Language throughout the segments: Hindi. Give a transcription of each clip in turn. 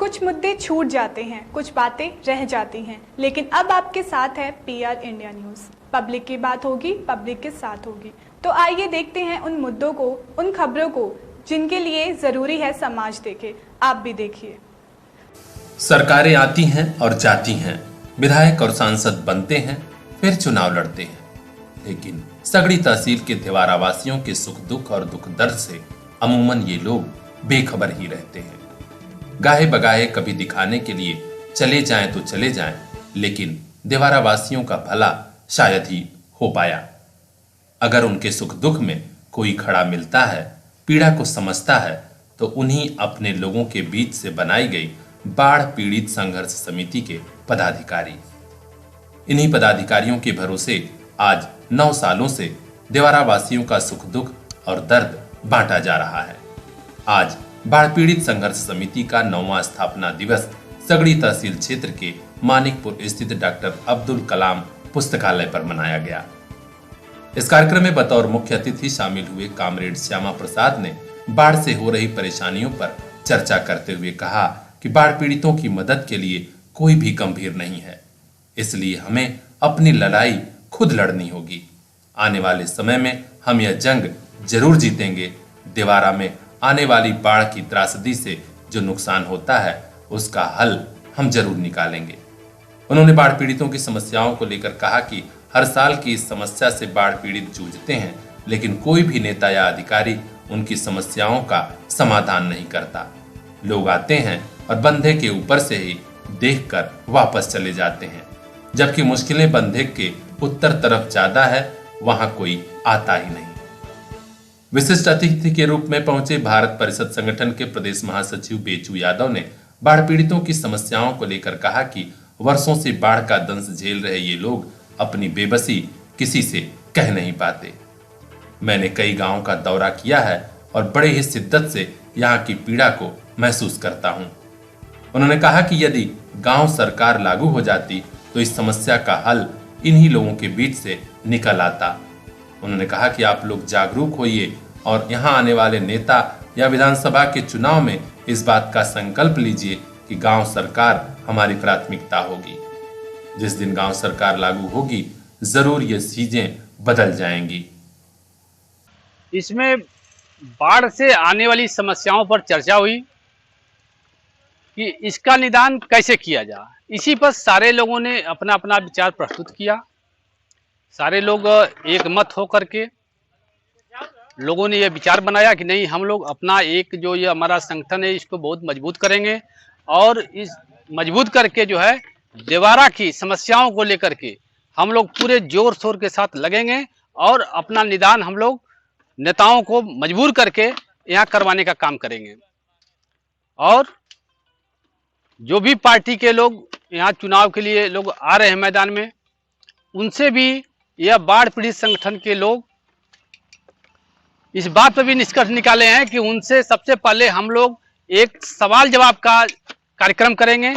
कुछ मुद्दे छूट जाते हैं, कुछ बातें रह जाती हैं, लेकिन अब आपके साथ है पीआर इंडिया न्यूज़। पब्लिक की बात होगी, पब्लिक के साथ होगी। तो आइए देखते हैं उन मुद्दों को, उन खबरों को जिनके लिए ज़रूरी है समाज देखे। आप भी देखिए। सरकारें आती हैं और जाती हैं, विधायक और सांसद बनते हैं, फिर चुनाव लड़ते हैं, लेकिन सगड़ी तहसील के देवारा वासियों के सुख दुख और दुख दर्द से अमूमन ये लोग बेखबर ही रहते हैं। गाहे बगाहे कभी दिखाने के लिए चले जाएं तो चले जाएं, लेकिन देवारा वासियों का भला शायद ही हो पाया। अगर उनके सुख दुख में कोई खड़ा मिलता है, पीड़ा को समझता है, तो उन्हीं अपने लोगों के बीच से बनाई गई बाढ़ पीड़ित संघर्ष समिति के पदाधिकारी। इन्हीं पदाधिकारियों के भरोसे आज 9 सालों से देवारा वासियों का सुख दुख और दर्द बांटा जा रहा है। आज बाढ़ पीड़ित संघर्ष समिति का 9वां स्थापना दिवस सगड़ी तहसील क्षेत्र के मानिकपुर स्थित डॉक्टर अब्दुल कलाम पुस्तकालय पर मनाया गया। इस कार्यक्रम में बतौर मुख्य अतिथि शामिल हुए कामरेड श्यामा प्रसाद ने बाढ़ से हो रही परेशानियों पर चर्चा करते हुए कहा कि बाढ़ पीड़ितों की मदद के लिए कोई भी गंभीर नहीं है, इसलिए हमें अपनी लड़ाई खुद लड़नी होगी। आने वाले समय में हम यह जंग जरूर जीतेंगे। देवारा में आने वाली बाढ़ की त्रासदी से जो नुकसान होता है, उसका हल हम जरूर निकालेंगे। उन्होंने बाढ़ पीड़ितों की समस्याओं को लेकर कहा कि हर साल की इस समस्या से बाढ़ पीड़ित जूझते हैं, लेकिन कोई भी नेता या अधिकारी उनकी समस्याओं का समाधान नहीं करता। लोग आते हैं और बंधे के ऊपर से ही देखकर वापस चले जाते हैं, जबकि मुश्किलें बंधे के उत्तर तरफ ज्यादा है, वहां कोई आता ही नहीं। विशिष्ट अतिथि के रूप में पहुंचे भारत परिषद संगठन के प्रदेश महासचिव बेचू यादव ने बाढ़ पीड़ितों की समस्याओं को लेकर कहा कि वर्षों से बाढ़ का दंश झेल रहे ये लोग अपनी बेबसी किसी से कह नहीं पाते। मैंने कई गांवों का दौरा किया है और बड़े ही शिद्दत से यहाँ की पीड़ा को महसूस करता हूँ। उन्होंने कहा कि यदि गांव सरकार लागू हो जाती तो इस समस्या का हल इन्हीं लोगों के बीच से निकल आता। उन्होंने कहा कि आप लोग जागरूक होइए और यहाँ आने वाले नेता या विधानसभा के चुनाव में इस बात का संकल्प लीजिए कि गांव सरकार हमारी प्राथमिकता होगी। जिस दिन गांव सरकार लागू होगी, जरूर ये चीजें बदल जाएंगी। इसमें बाढ़ से आने वाली समस्याओं पर चर्चा हुई कि इसका निदान कैसे किया जाए। इसी पर सारे लोगों ने अपना अपना विचार प्रस्तुत किया। सारे लोग एक मत होकर के लोगों ने यह विचार बनाया कि नहीं, हम लोग अपना एक जो ये हमारा संगठन है इसको बहुत मजबूत करेंगे और इस मजबूत करके जो है देवारा की समस्याओं को लेकर के हम लोग पूरे जोर शोर के साथ लगेंगे और अपना निदान हम लोग नेताओं को मजबूर करके यहाँ करवाने का काम करेंगे। और जो भी पार्टी के लोग यहाँ चुनाव के लिए लोग आ रहे हैं मैदान में, उनसे भी यह बाढ़ पीड़ित संगठन के लोग इस बात पर भी निष्कर्ष निकाले हैं कि उनसे सबसे पहले हम लोग एक सवाल जवाब का कार्यक्रम करेंगे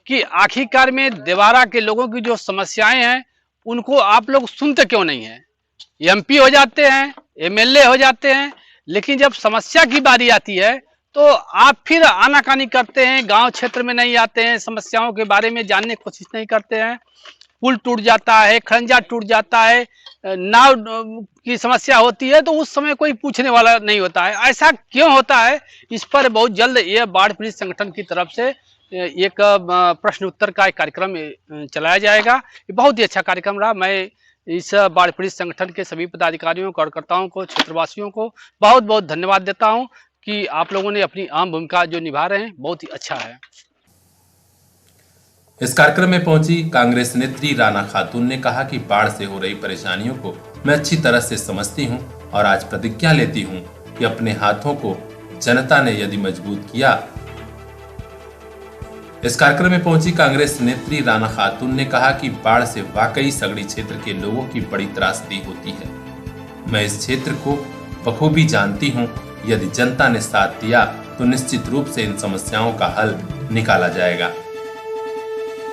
कि आखिरकार में देवारा के लोगों की जो समस्याएं हैं उनको आप लोग सुनते क्यों नहीं हैं। एमपी हो जाते हैं, एमएलए हो जाते हैं, लेकिन जब समस्या की बारी आती है तो आप फिर आनाकानी करते हैं, गांव क्षेत्र में नहीं आते हैं, समस्याओं के बारे में जानने की कोशिश नहीं करते हैं। पुल टूट जाता है, खंजा टूट जाता है, नाव की समस्या होती है तो उस समय कोई पूछने वाला नहीं होता है। ऐसा क्यों होता है, इस पर बहुत जल्द यह बाढ़ पीड़ित संगठन की तरफ से एक प्रश्न उत्तर का एक कार्यक्रम चलाया जाएगा। ये बहुत ही अच्छा कार्यक्रम रहा। मैं इस बाढ़ पीड़ित संगठन के सभी पदाधिकारियों, कार्यकर्ताओं को, क्षेत्रवासियों को बहुत बहुत धन्यवाद देता हूँ कि आप लोगों ने अपनी अहम भूमिका जो निभा रहे हैं, बहुत ही अच्छा है। इस कार्यक्रम में पहुंची कांग्रेस नेत्री राना खातून ने कहा कि बाढ़ से हो रही परेशानियों को मैं अच्छी तरह से समझती हूं और आज प्रतिज्ञा लेती हूं कि अपने हाथों को जनता ने यदि मजबूत किया। इस कार्यक्रम में पहुंची कांग्रेस नेत्री राना खातून ने कहा कि बाढ़ से वाकई सगड़ी क्षेत्र के लोगों की बड़ी त्रासदी होती है। मैं इस क्षेत्र को बखूबी जानती हूं। यदि जनता ने साथ दिया तो निश्चित रूप से इन समस्याओं का हल निकाला जाएगा।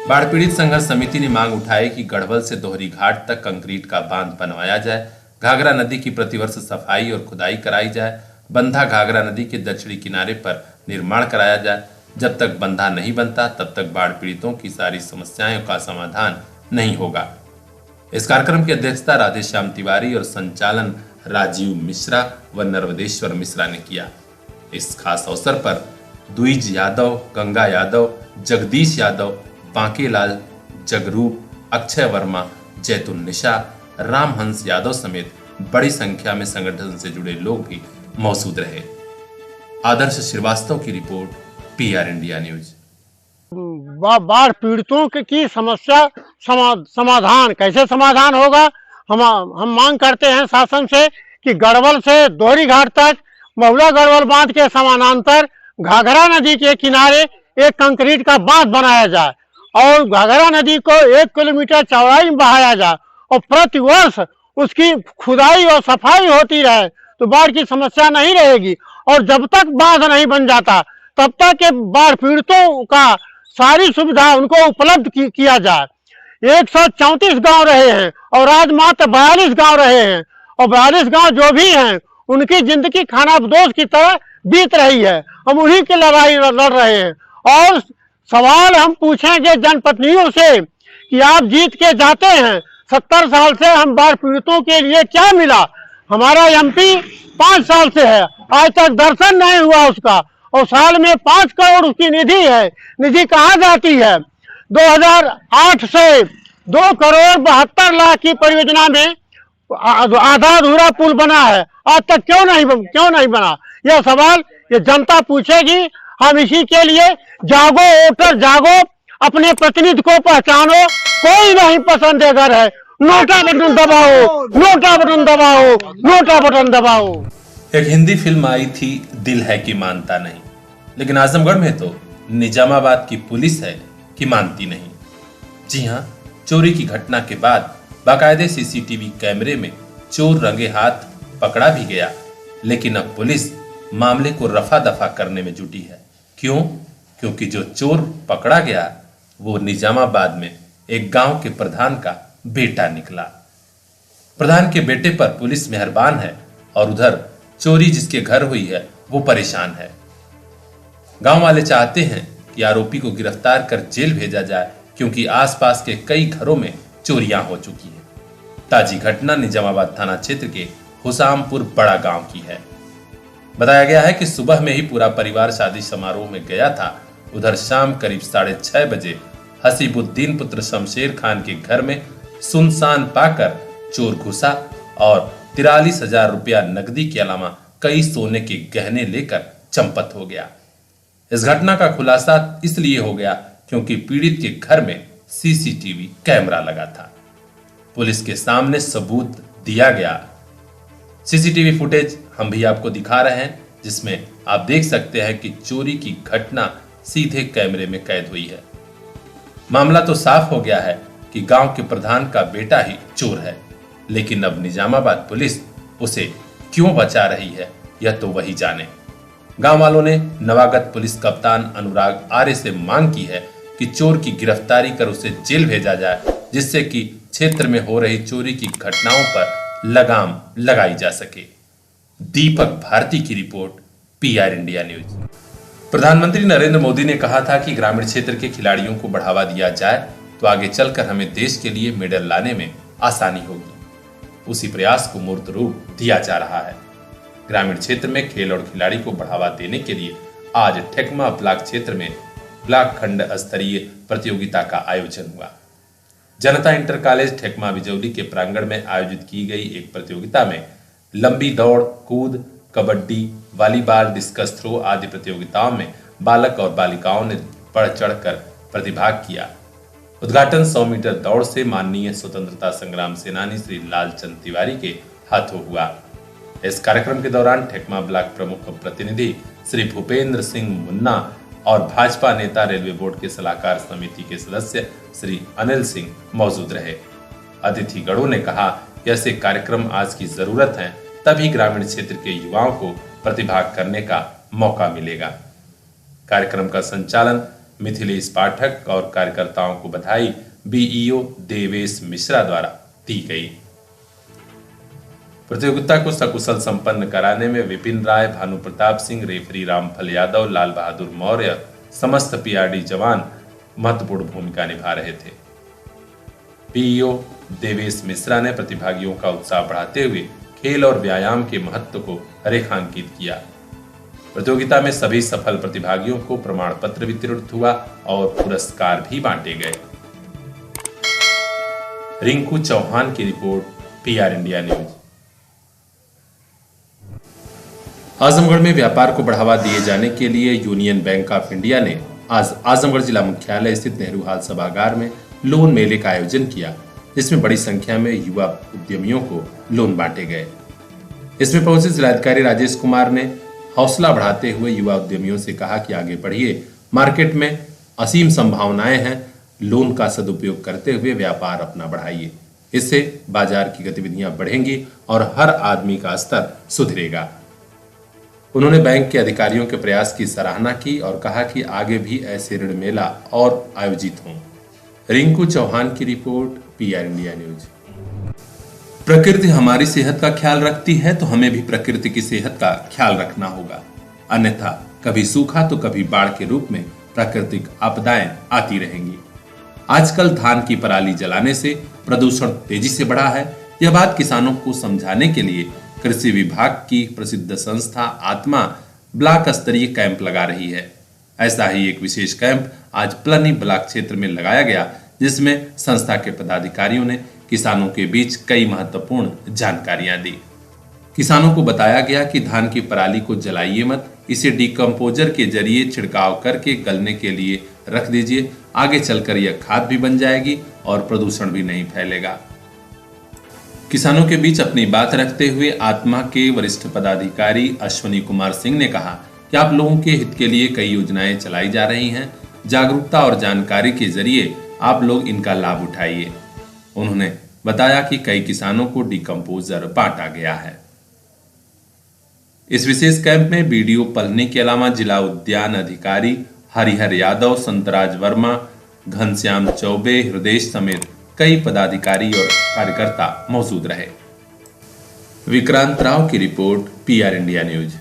बाढ़ पीड़ित संघर्ष समिति ने मांग उठाई कि गढ़वल से दोहरी घाट तक कंक्रीट का बांध बनवाया जाए, घाघरा नदी की प्रतिवर्ष सफाई और खुदाई कराई जाए, बंधा घाघरा नदी के दक्षिणी किनारे पर निर्माण कराया जाए, जब तक बंधा नहीं बनता तब तक बाढ़ पीड़ितों की सारी समस्याओं का समाधान नहीं होगा। इस कार्यक्रम की अध्यक्षता राधेश्याम तिवारी और संचालन राजीव मिश्रा व नर्मदेश्वर मिश्रा ने किया। इस खास अवसर पर द्विज यादव, गंगा यादव, जगदीश यादव, बांकेलाल, जगरूप, अक्षय वर्मा, जैतुन निशा, रामहंस यादव समेत बड़ी संख्या में संगठन से जुड़े लोग भी मौजूद रहे। आदर्श श्रीवास्तव की रिपोर्ट, पीआर इंडिया न्यूज। बाढ़ पीड़ितों की समस्या समाधान कैसे समाधान होगा, हम मांग करते हैं शासन से कि गढ़वल से दोहरी घाट तक महुआ गढ़वल बांध के समानांतर घाघरा नदी के किनारे एक कंक्रीट का बांध बनाया जाए और घाघरा नदी को 1 किलोमीटर चौड़ाई में बहाया जाए और प्रति वर्ष उसकी खुदाई और सफाई होती रहे तो बाढ़ की समस्या नहीं रहेगी। और जब तक बांध नहीं बन जाता तब तक के बाढ़ पीड़ितों का सारी सुविधा उनको उपलब्ध किया जाए। 134 गांव रहे हैं और आज मात्र 42 गांव रहे हैं और 42 गांव जो भी हैं उनकी जिंदगी खानाबदोश की तरह बीत रही है। हम उन्हीं की लड़ाई लड़ रहे हैं और सवाल हम पूछेंगे जनप्रतिनिधियों से कि आप जीत के जाते हैं, 70 साल से हम बाढ़ पीड़ितों के लिए क्या मिला? हमारा एमपी 5 साल से है, आज तक दर्शन नहीं हुआ उसका और साल में 5 करोड़ उसकी निधि है। निधि कहाँ जाती है? 2008 से 2 करोड़ 72 लाख की परियोजना में आधा अधूरा पुल बना है, आज तक क्यों नहीं बना? यह सवाल ये जनता पूछेगी। हम इसी के लिए जागो वोटर जागो, अपने प्रतिनिधि को पहचानो, कोई नहीं पसंद है घर है, नोटा बटन दबाओ, नोटा बटन दबाओ, नोटा बटन दबाओ। एक हिंदी फिल्म आई थी दिल है कि मानता नहीं, लेकिन आजमगढ़ में तो निजामाबाद की पुलिस है कि मानती नहीं। जी हाँ, चोरी की घटना के बाद बाकायदे सीसीटीवी कैमरे में चोर रंगे हाथ पकड़ा भी गया, लेकिन अब पुलिस मामले को रफा दफा करने में जुटी है। क्यों? क्योंकि जो चोर पकड़ा गया वो निजामाबाद में एक गांव के प्रधान का बेटा निकला। प्रधान के बेटे पर पुलिस मेहरबान है और उधर चोरी जिसके घर हुई है वो परेशान है। गांव वाले चाहते हैं कि आरोपी को गिरफ्तार कर जेल भेजा जाए, क्योंकि आसपास के कई घरों में चोरियां हो चुकी है। ताजी घटना निजामाबाद थाना क्षेत्र के हुसामपुर बड़ा गांव की है। बताया गया है कि सुबह में ही पूरा परिवार शादी समारोह में गया था। उधर शाम करीब 6:30 बजे हसीबुद्दीन पुत्र शमशेर खान के घर में सुनसान पाकर चोर घुसा और 43,000 रुपया नकदी के अलावा कई सोने के गहने लेकर चंपत हो गया। इस घटना का खुलासा इसलिए हो गया क्योंकि पीड़ित के घर में सीसीटीवी कैमरा लगा था। पुलिस के सामने सबूत दिया गया। सीसीटीवी फुटेज हम भी आपको दिखा रहे हैं, जिसमें आप देख सकते हैं कि चोरी की घटना सीधे कैमरे में कैद हुई है। मामला तो साफ हो गया है कि गांव के प्रधान का बेटा ही चोर है, लेकिन अब निजामाबाद पुलिस उसे क्यों बचा रही है यह तो वही जाने। गांव वालों ने नवागत पुलिस कप्तान अनुराग आर्य से मांग की है कि चोर की गिरफ्तारी कर उसे जेल भेजा जाए, जिससे कि क्षेत्र में हो रही चोरी की घटनाओं पर लगाम लगाई जा सके। दीपक भारती की रिपोर्ट, पीआर इंडिया न्यूज। प्रधानमंत्री नरेंद्र मोदी ने कहा था कि ग्रामीण क्षेत्र के खिलाड़ियों को बढ़ावा दिया जाए तो आगे चलकर हमें देश के लिए मेडल लाने में आसानी होगी। उसी प्रयास को मूर्त रूप दिया जा रहा है। ग्रामीण क्षेत्र में खेल और खिलाड़ी को बढ़ावा देने के लिए आज ठेकमा ब्लॉक क्षेत्र में ब्लॉक खंड स्तरीय प्रतियोगिता का आयोजन हुआ। जनता इंटर कॉलेज ठेकमा बिजौली के प्रांगण में आयोजित की गई एक प्रतियोगिता में लंबी दौड़, कूद, कबड्डी, वॉलीबॉल, डिस्कस थ्रो आदि प्रतियोगिताओं में बालक और बालिकाओं ने बढ़ चढ़कर प्रतिभाग किया। उद्घाटन 100 मीटर दौड़ से माननीय स्वतंत्रता संग्राम सेनानी श्री लालचंद तिवारी के हाथों हुआ। इस कार्यक्रम के दौरान ठेकमा ब्लॉक प्रमुख प्रतिनिधि श्री भूपेंद्र सिंह मुन्ना और भाजपा नेता रेलवे बोर्ड के सलाहकार समिति के सदस्य श्री अनिल सिंह मौजूद रहे। अतिथिगणों ने कहा कि ऐसे कार्यक्रम आज की जरूरत है, तभी ग्रामीण क्षेत्र के युवाओं को प्रतिभाग करने का मौका मिलेगा। कार्यक्रम का संचालन मिथिलेश पाठक और कार्यकर्ताओं को बधाई बीईओ देवेश मिश्रा द्वारा दी गई। प्रतियोगिता को सकुशल संपन्न कराने में विपिन राय, भानु प्रताप सिंह, रेफरी रामफल यादव, लाल बहादुर मौर्य, समस्त पीआरडी जवान महत्वपूर्ण भूमिका निभा रहे थे। पीईओ देवेश मिश्रा ने प्रतिभागियों का उत्साह बढ़ाते हुए खेल और व्यायाम के महत्व को रेखांकित किया। प्रतियोगिता में सभी सफल प्रतिभागियों को प्रमाण पत्र वितरित हुआ और पुरस्कार भी बांटे गए। रिंकू चौहान की report, PR India news. Azamgarh में व्यापार को बढ़ावा दिए जाने के लिए यूनियन बैंक ऑफ इंडिया ने आज आजमगढ़ जिला मुख्यालय स्थित नेहरू हाल सभागार में लोन मेले का आयोजन किया, जिसमें बड़ी संख्या में युवा उद्यमियों को लोन बांटे गए। इसमें पहुंचे जिलाधिकारी राजेश कुमार ने हौसला बढ़ाते हुए युवा उद्यमियों से कहा कि आगे बढ़िए, मार्केट में असीम संभावनाएं हैं, लोन का सदुपयोग करते हुए व्यापार अपना बढ़ाइए। इससे बाजार की गतिविधियां बढ़ेंगी और हर आदमी का स्तर सुधरेगा। उन्होंने बैंक के अधिकारियों के प्रयास की सराहना की और कहा कि आगे भी ऐसे ऋण मेला और आयोजित हों। रिंकू चौहान की रिपोर्ट, पीआर इंडिया न्यूज। प्रकृति हमारी सेहत का ख्याल रखती है तो हमें भी प्रकृति की सेहत का ख्याल रखना होगा, अन्यथा कभी सूखा तो कभी बाढ़ के रूप में प्राकृतिक आपदाएं आती रहेंगी। आजकल धान की पराली जलाने से प्रदूषण तेजी से बढ़ा है। यह बात किसानों को समझाने के लिए कृषि विभाग की प्रसिद्ध संस्था आत्मा ब्लॉक स्तरीय कैंप लगा रही है। ऐसा ही एक विशेष कैंप आज पलनी ब्लॉक क्षेत्र में लगाया गया, जिसमें संस्था के पदाधिकारियों ने किसानों के बीच कई महत्वपूर्ण जानकारियां दी। किसानों को बताया गया कि धान की पराली को जलाइए मत, इसे डिकम्पोजर के जरिए छिड़काव करके गलने के लिए रख दीजिए। आगे चलकर यह खाद भी बन जाएगी और प्रदूषण भी नहीं फैलेगा। किसानों के बीच अपनी बात रखते हुए आत्मा के वरिष्ठ पदाधिकारी अश्वनी कुमार सिंह ने कहा कि आप लोगों के हित के लिए कई योजनाएं चलाई जा रही हैं। जागरूकता और जानकारी के जरिए आप लोग इनका लाभ उठाइए। उन्होंने बताया कि कई किसानों को डिकम्पोजर बांटा गया है। इस विशेष कैंप में बीडीओ पलनी के अलावा जिला उद्यान अधिकारी हरिहर यादव, संतराज वर्मा, घनश्याम चौबे, हृदय समेत कई पदाधिकारी और कार्यकर्ता मौजूद रहे। विक्रांत राव की रिपोर्ट, पीआर इंडिया न्यूज।